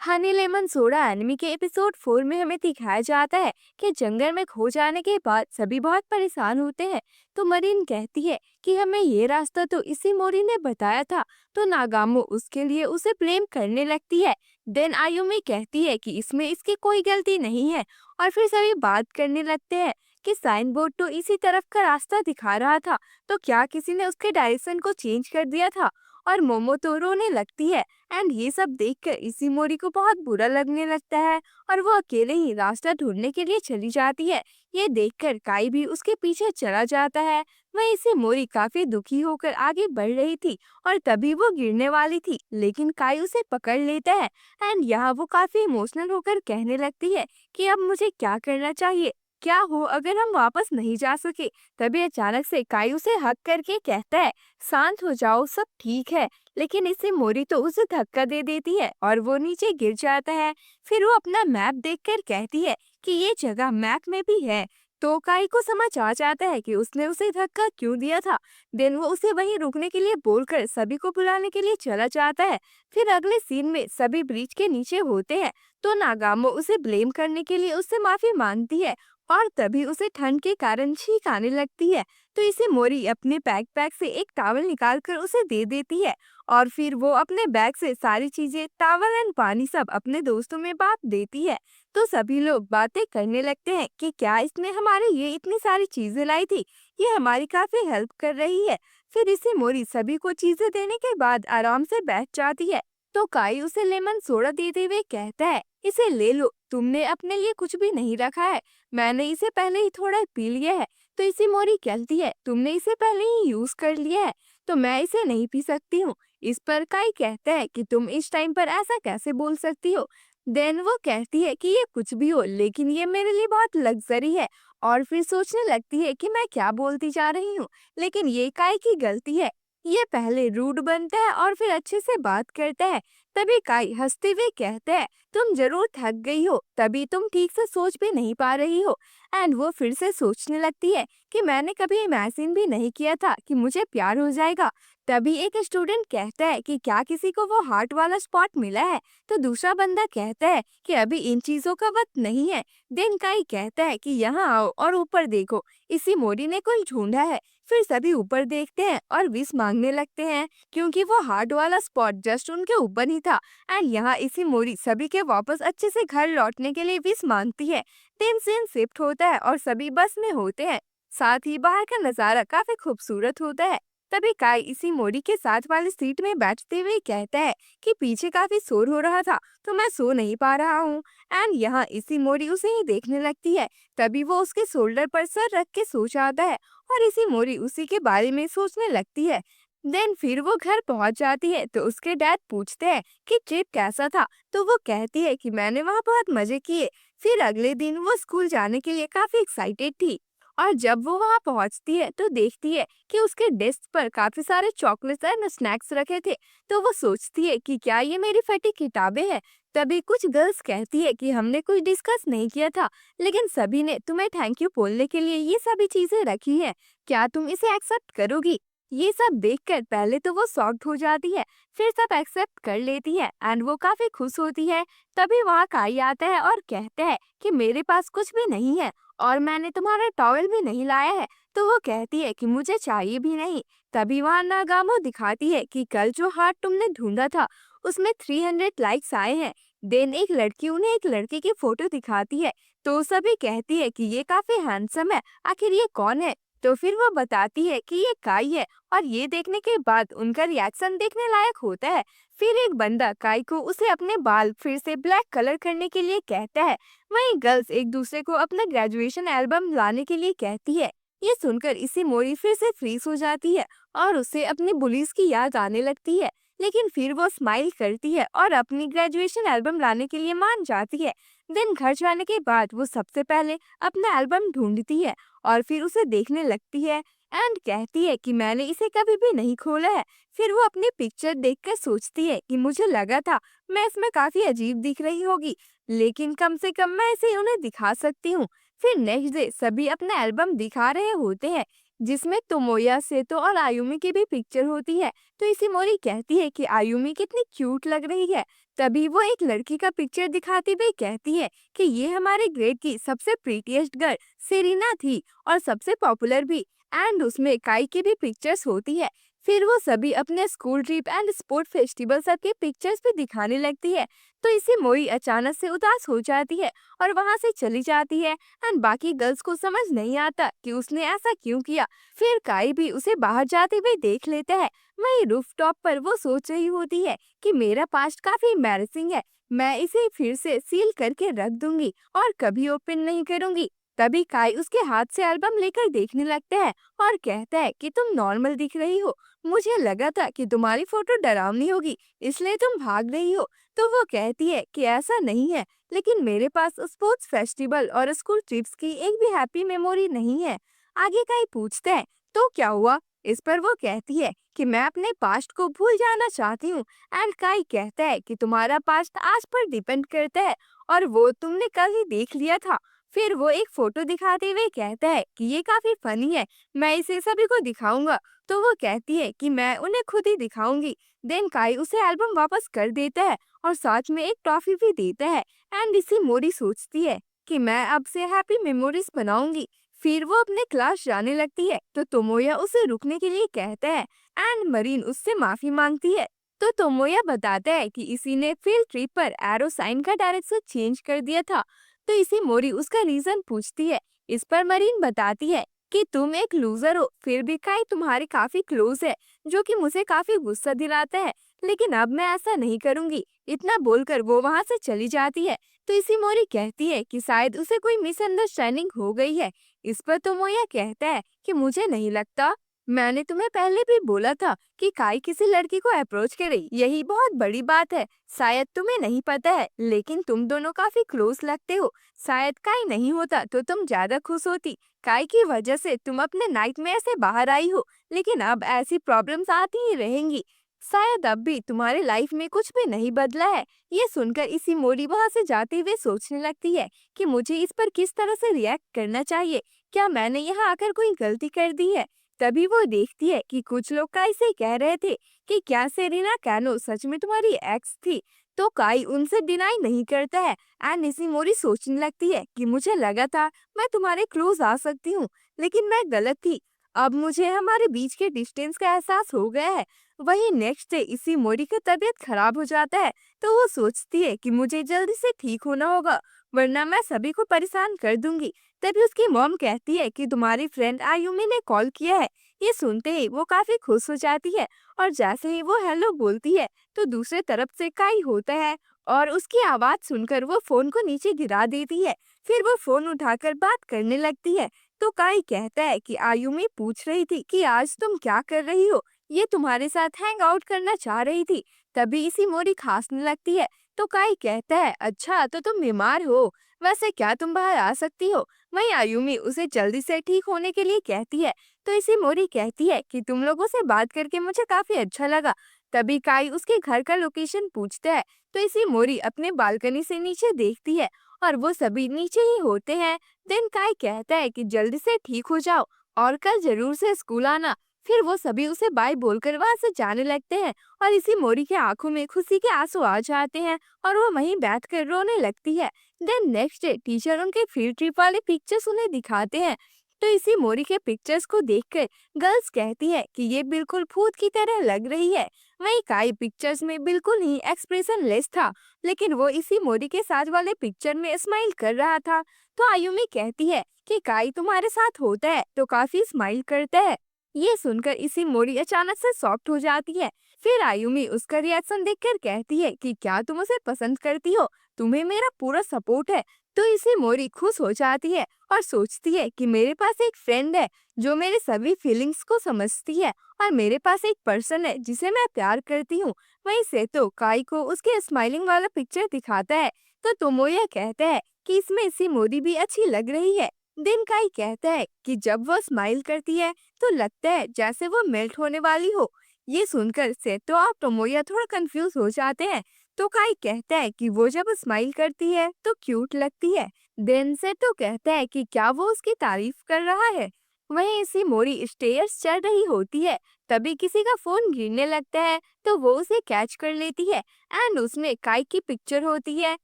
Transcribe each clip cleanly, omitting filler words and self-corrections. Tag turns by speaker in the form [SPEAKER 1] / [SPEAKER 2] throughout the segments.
[SPEAKER 1] Honey lemon soda enemy के episode 4 में हमें दिखाया जाता है कि जंगल में खो जाने के बाद सभी बहुत परेशान होते हैं। तो मरीन कहती है कि हमें ये रास्ता तो इसी मोरी ने बताया था। तो नागामो उसके लिए उसे ब्लेम करने लगती है। देन आयुमी कहती है कि इसमें इसकी कोई गलती नहीं है। और फिर सभी बात करने लगते हैं कि साइन बोर्ड तो इसी तरफ का रास्ता दिखा रहा था, तो क्या किसी ने उसके डायरेक्शन को चेंज कर दिया था। और मोमो तो रोने लगती है। एंड ये सब देखकर इसिमोरी को बहुत बुरा लगने लगता है और वो अकेले ही रास्ता ढूंढने के लिए चली जाती है। ये देखकर काई भी उसके पीछे चला जाता है। वहीं इसिमोरी काफी दुखी होकर आगे बढ़ रही थी और तभी वो गिरने वाली थी, लेकिन काई उसे पकड़ लेता है। एंड यहाँ वो काफी इमोशनल होकर कहने लगती है कि अब मुझे क्या करना चाहिए, क्या हो अगर हम वापस नहीं जा सके। तभी अचानक से काई उसे हक करके कहता है, शांत हो जाओ, सब ठीक है। लेकिन इससे मोरी तो उसे धक्का दे देती है और वो नीचे गिर जाता है। फिर वो अपना मैप देखकर कहती है कि ये जगह मैप में भी है। तो काई को समझ आ जाता है कि उसने उसे धक्का क्यों दिया था। देन वो उसे वहीं रुकने के लिए बोलकर सभी को बुलाने के लिए चला जाता है। फिर अगले सीन में सभी ब्रिज के नीचे होते हैं। तो नागामो उसे ब्लेम करने के लिए उससे माफी मांगती है और तभी उसे ठंड के कारण छींक आने लगती है। तो इसे मोरी अपने बैकपैक से एक टॉवल निकालकर उसे दे देती है और फिर वो अपने बैग से सारी चीजें, टॉवल एंड पानी सब अपने दोस्तों में बांट देती है। तो सभी लोग बातें करने लगते हैं कि क्या इसने हमारे लिए इतनी सारी चीजें लाई थी, ये हमारी काफी हेल्प कर रही है। फिर इसे मोरी सभी को चीजें देने के बाद आराम से बैठ जाती है। तो काई उसे लेमन सोडा देते हुए कहता है, इसे ले लो, तुमने अपने लिए कुछ भी नहीं रखा है, मैंने इसे पहले ही थोड़ा पी लिया है। तो इसी मोरी कहती है, तुमने इसे पहले ही यूज कर लिया है, तो मैं इसे नहीं पी सकती हूँ। इस पर काई कहता है कि तुम इस टाइम पर ऐसा कैसे बोल सकती हो। देन वो कहती है कि ये कुछ भी हो, लेकिन ये मेरे लिए बहुत लग्जरी है। और फिर सोचने लगती है कि मैं क्या बोलती जा रही हूँ, लेकिन ये काई की गलती है। ये पहले रूड बनता है और फिर अच्छे से बात करता है। तभी काई हंसते हुए कहता है, तुम जरूर थक गई हो, तभी तुम ठीक से सोच भी नहीं पा रही हो। एंड वो फिर से सोचने लगती है कि मैंने कभी इमेजिन भी नहीं किया था कि मुझे प्यार हो जाएगा। तभी एक स्टूडेंट कहता है कि क्या किसी को वो हार्ट वाला स्पॉट मिला है। तो दूसरा बंदा कहता है कि अभी इन चीजों का वक्त नहीं है। देन काई कहता है कि यहाँ आओ और ऊपर देखो, इसी मोरी ने कुछ ढूंढा है। फिर सभी ऊपर देखते हैं और विश मांगने लगते हैं, क्योंकि वो हार्ट वाला स्पॉट जस्ट उनके ऊपर ही था। एंड यहाँ इसी मोरी सभी के वापस अच्छे से घर लौटने के लिए विश मांगती है। दिन सीन शिफ्ट होता है और सभी बस में होते हैं। साथ ही बाहर का नजारा काफी खूबसूरत होता है। तभी काई इसी मोरी के साथ वाली सीट में बैठते हुए कहता है कि पीछे काफी शोर हो रहा था, तो मैं सो नहीं पा रहा हूँ। एंड यहाँ इसी मोरी उसे ही देखने लगती है। तभी वो उसके शोल्डर पर सर रख के सो जाता है और इसी मोरी उसी के बारे में सोचने लगती है। देन फिर वो घर पहुंच जाती है तो उसके डैड पूछते हैं कि ट्रिप कैसा था। तो वो कहती है कि मैंने वहाँ बहुत मजे किए। फिर अगले दिन वो स्कूल जाने के लिए काफी एक्साइटेड थी। और जब वो वहाँ पहुँचती है तो देखती है कि उसके डेस्क पर काफी सारे चॉकलेट्स एंड स्नैक्स रखे थे। तो वो सोचती है कि क्या ये मेरी फटी किताबें हैं। तभी कुछ गर्ल्स कहती है कि हमने कुछ डिस्कस नहीं किया था, लेकिन सभी ने तुम्हें थैंक यू बोलने के लिए ये सभी चीजें रखी हैं, क्या तुम इसे एक्सेप्ट करोगी। ये सब देखकर पहले तो वो शॉक्ड हो जाती है, फिर सब एक्सेप्ट कर लेती है एंड वो काफी खुश होती है। तभी वहाँ काई आता है और कहता है कि मेरे पास कुछ भी नहीं है और मैंने तुम्हारा टॉवेल भी नहीं लाया है। तो वो कहती है कि मुझे चाहिए भी नहीं। तभी वहाँ नागामो दिखाती है कि कल जो हार्ट तुमने ढूंढा था उसमें 300 लाइक्स आए हैं। देन एक लड़की उन्हें एक लड़के की फोटो दिखाती है। तो सभी कहती है कि ये काफी हैंडसम है, आखिर ये कौन है। तो फिर वो बताती है कि ये काई है और ये देखने के बाद उनका रिएक्शन देखने लायक होता है। फिर एक बंदा काई को उसे अपने बाल फिर से ब्लैक कलर करने के लिए कहता है। वहीं गर्ल्स एक दूसरे को अपना ग्रेजुएशन एल्बम लाने के लिए कहती है। ये सुनकर इसी मोरी फिर से फ्रीज हो जाती है और उसे अपने बुलीज की याद आने लगती है। लेकिन फिर वो स्माइल करती है और अपनी ग्रेजुएशन एल्बम लाने के लिए मान जाती है। दिन घर जाने के बाद वो सबसे पहले अपना एल्बम ढूंढती है और फिर उसे देखने लगती है एंड कहती है कि मैंने इसे कभी भी नहीं खोला है। फिर वो अपनी पिक्चर देखकर सोचती है कि मुझे लगा था मैं इसमें काफी अजीब दिख रही होगी, लेकिन कम से कम मैं इसे उन्हें दिखा सकती हूँ। फिर नेक्स्ट डे सभी अपना एल्बम दिखा रहे होते हैं। जिसमें तोमोया, सेतो और आयुमी की भी पिक्चर होती है। तो इशिमोरी कहती है कि आयुमी कितनी क्यूट लग रही है। तभी वो एक लड़की का पिक्चर दिखाती हुई कहती है कि ये हमारे ग्रेड की सबसे प्रीटीएस्ट गर्ल सेरिना थी और सबसे पॉपुलर भी। एंड उसमें काई की भी पिक्चर्स होती है। फिर वो सभी अपने school trip and sport festival सबके पिक्चर्स भी दिखाने लगती है। तो इसी मोई अचानक से उदास हो जाती है और वहां से चली जाती है। एंड बाकी गर्ल्स को समझ नहीं आता कि उसने ऐसा क्यों किया। फिर काई भी उसे बाहर जाते हुए देख लेता है। वहीं रूफटॉप पर वो सोच रही होती है कि मेरा पास्ट काफी एम्बैरेसिंग है, मैं इसे फिर से सील करके रख दूंगी और कभी ओपन नहीं करूंगी। तभी काई उसके हाथ से एल्बम लेकर देखने लगता है और कहता है कि तुम नॉर्मल दिख रही हो, मुझे लगा था कि तुम्हारी फोटो डरावनी होगी इसलिए तुम भाग रही हो। तो वो कहती है कि ऐसा नहीं है, लेकिन मेरे पास स्पोर्ट्स फेस्टिवल और स्कूल ट्रिप्स की एक भी हैप्पी मेमोरी नहीं है। आगे काई पूछता है तो क्या हुआ। इस पर वो कहती है कि मैं अपने पास्ट को भूल जाना चाहती हूँ। एंड काई कहता है कि तुम्हारा पास्ट आज पर डिपेंड करता है और वो तुमने कल ही देख लिया था। फिर वो एक फोटो दिखाते हुए कहता है कि ये काफी फनी है, मैं इसे सभी को दिखाऊंगा। तो वो कहती है कि मैं उन्हें खुद ही दिखाऊंगी। देन काई उसे एल्बम वापस कर देता है और साथ में एक टॉफी भी देता है। एंड इसी मोरी सोचती है कि मैं अब से हैप्पी मेमोरीज बनाऊंगी। फिर वो अपने क्लास जाने लगती है तो तोमोया उसे रुकने के लिए कहता है एंड मरीन उससे माफी मांगती है। तो तोमोया बताता है कि इसी ने फील्ड ट्रिप पर एरो साइन का डायरेक्शन चेंज कर दिया था। तो इसी मोरी उसका रीजन पूछती है। इस पर मरीन बताती है कि तुम एक लूजर हो, फिर भी काई तुम्हारे काफी क्लोज है, जो कि मुझे काफी गुस्सा दिलाता है। लेकिन अब मैं ऐसा नहीं करूंगी। इतना बोलकर वो वहां से चली जाती है। तो इसी मोरी कहती है कि शायद उसे कोई मिसअंडरस्टैंडिंग हो गई है। इस पर तो मोया कहता है कि मुझे नहीं लगता, मैंने तुम्हें पहले भी बोला था कि काई किसी लड़की को अप्रोच करे, यही बहुत बड़ी बात है। शायद तुम्हें नहीं पता है, लेकिन तुम दोनों काफी क्लोज लगते हो। शायद काई नहीं होता तो तुम ज्यादा खुश होती। काई की वजह से तुम अपने नाइटमेयर से बाहर आई हो, लेकिन अब ऐसी प्रॉब्लम्स आती ही रहेंगी। शायद अब भी तुम्हारे लाइफ में कुछ भी नहीं बदला है। ये सुनकर इसी मोरी वहां से जाते हुए सोचने लगती है कि मुझे इस पर किस तरह से रिएक्ट करना चाहिए। क्या मैंने यहाँ आकर कोई गलती कर दी है। तभी वो देखती है कि कुछ लोग काई से कह रहे थे कि क्या सेरिना कैनो सच में तुम्हारी एक्स थी। तो काई उनसे डिनाई नहीं करता है। एंड इशिमोरी सोचने लगती है कि मुझे लगा था मैं तुम्हारे क्लोज आ सकती हूँ, लेकिन मैं गलत थी। अब मुझे हमारे बीच के डिस्टेंस का एहसास हो गया है। वही नेक्स्ट डे इशिमोरी की तबीयत खराब हो जाता है। तो वो सोचती है कि मुझे जल्दी से ठीक होना होगा, वरना मैं सभी को परेशान कर दूंगी। तभी उसकी मॉम कहती है कि तुम्हारी फ्रेंड आयुमी ने कॉल किया है। ये सुनते ही वो काफी खुश हो जाती है और जैसे ही वो हेलो बोलती है तो दूसरे तरफ से काई होता है और उसकी आवाज सुनकर वो फोन को नीचे गिरा देती है। फिर वो फोन उठाकर बात करने लगती है। तो काई कहता है कि आयुमी पूछ रही थी कि आज तुम क्या कर रही हो, ये तुम्हारे साथ हैंग आउट करना चाह रही थी। तभी इसी मोरी खांसने लगती है। तो काई कहता है अच्छा तो तुम बीमार हो, वैसे क्या तुम बाहर आ सकती हो। वहीं आयुमी उसे जल्दी से ठीक होने के लिए कहती है। तो इसी मोरी कहती है कि तुम लोगों से बात करके मुझे काफी अच्छा लगा। तभी काई उसके घर का लोकेशन पूछता है। तो इसी मोरी अपने बालकनी से नीचे देखती है और वो सभी नीचे ही होते हैं। देन काई कहता है कि जल्दी से ठीक हो जाओ और कल जरूर से स्कूल आना। फिर वो सभी उसे बाय बोलकर वहां से जाने लगते हैं और इसी मोरी के आंखों में खुशी के आंसू आ जाते हैं और वो वहीं बैठकर रोने लगती है। देन नेक्स्ट डे टीचर उनके फील्ड ट्रिप वाले पिक्चर्स उन्हें दिखाते हैं। तो इसी मोरी के पिक्चर्स को देखकर गर्ल्स कहती है कि ये बिल्कुल भूत की तरह लग रही है। वहीं काई पिक्चर्स में बिल्कुल ही एक्सप्रेशन लेस था, लेकिन वो इसी मोरी के साथ वाले पिक्चर में स्माइल कर रहा था। तो आयुमी कहती है कि काई तुम्हारे साथ होता है तो काफी स्माइल करता है। ये सुनकर इसी मोरी अचानक से सॉफ्ट हो जाती है। फिर आयुमी उसका रिएक्शन देखकर कहती है कि क्या तुम उसे पसंद करती हो, तुम्हें मेरा पूरा सपोर्ट है। तो इसी मोरी खुश हो जाती है और सोचती है कि मेरे पास एक फ्रेंड है जो मेरे सभी फीलिंग्स को समझती है और मेरे पास एक पर्सन है जिसे मैं प्यार करती हूँ। वहीं से तो काई को उसके स्माइलिंग वाला पिक्चर दिखाता है। तो तोमोया कहता है कि इसमें इसी मोरी भी अच्छी लग रही है। दिन काई कहता है कि जब वो स्माइल करती है तो लगता है जैसे वो मेल्ट होने वाली हो। ये सुनकर सेतो और तोमोया थोड़ा कंफ्यूज हो जाते हैं। तो काई कहता है कि वो जब स्माइल करती है तो क्यूट लगती है। देन सेतो कहता है कि क्या वो उसकी तारीफ कर रहा है। वहीं इसी मोरी स्टेयर्स चढ़ रही होती है, तभी किसी का फोन गिरने लगता है, तो वो उसे कैच कर लेती है एंड उसमें काई की पिक्चर होती है।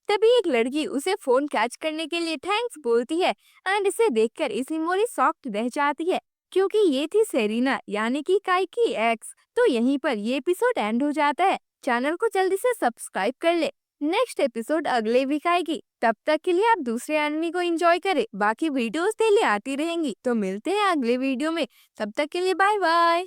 [SPEAKER 1] तभी एक लड़की उसे फोन कैच करने के लिए थैंक्स बोलती है एंड इसे देखकर इसी मोरी शॉक्ड रह जाती है, क्योंकि ये थी सेरिना यानी कि काई की एक्स। तो यहीं पर ये एपिसोड एंड हो जाता है। चैनल को जल्दी से सब्सक्राइब कर ले, नेक्स्ट एपिसोड अगले वीक आएगी। तब तक के लिए आप दूसरे एनिमी को एंजॉय करें, बाकी वीडियोस डेली आती रहेंगी। तो मिलते हैं अगले वीडियो में, तब तक के लिए बाय बाय।